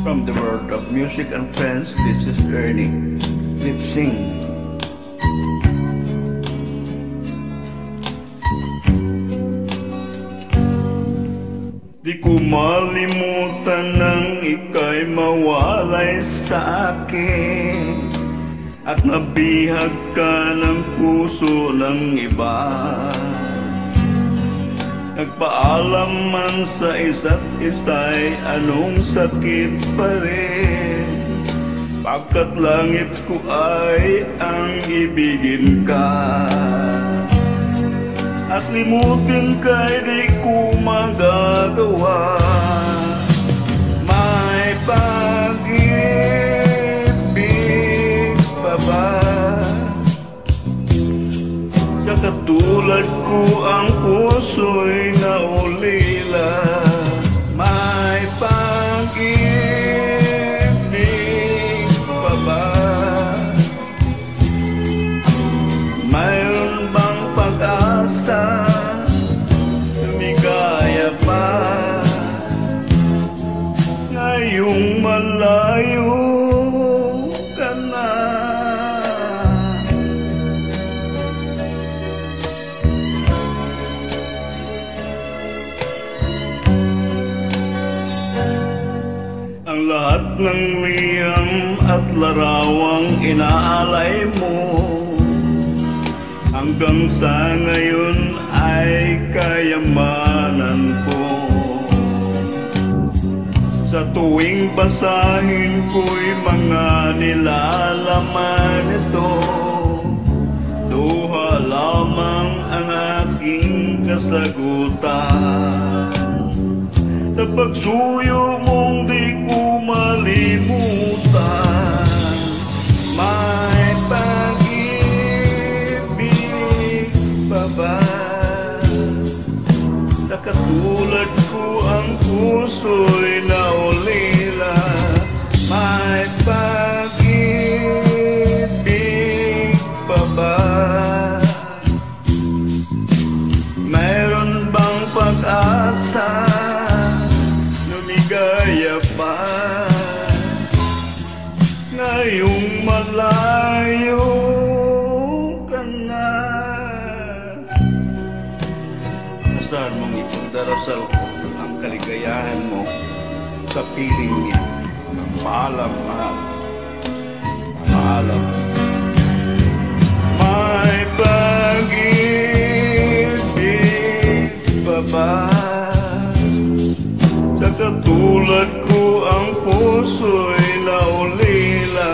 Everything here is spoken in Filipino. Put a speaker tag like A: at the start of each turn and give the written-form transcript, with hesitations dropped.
A: From the world of music and friends, this is Ernie. Let's sing. Di ko malimutan nang ika'y mawalay sa akin at nabihag ka ng puso ng iba. Nagpaalam man sa isa't isa'y anong sakit pa rin, pagkat langit ko ay ang ibigin ka. At limutin ka'y di ko magagawa. May pag-ibig pa ba sa katulad ko ang puso'y naulila? May pag-ibig pa ba? Mayroon bang pag-asa? Lumigaya pa ngayong malayo ka na? Ang lahat ng liham at larawang inaalay mo hanggang sa ngayon ay kayamanan ko. Sa tuwing basahin ko'y mga nilalaman ito, duha lamang ang aking kasagutan. Sa pagsuyo mong di ko malimutan, may pag-ibig pa ba sa katulad ko ang puso'y naulila? May pag-ibig pa ba? Mayroon bang pag-asa? Lumigaya pa ngayong malayo ka na? Asahan mong ipadarasal ko ang kaligayahan mo sa piling niya. Paalam, mahal. Paalam. May pag-ibig pa ba sa katulad ko ang puso'y naulila?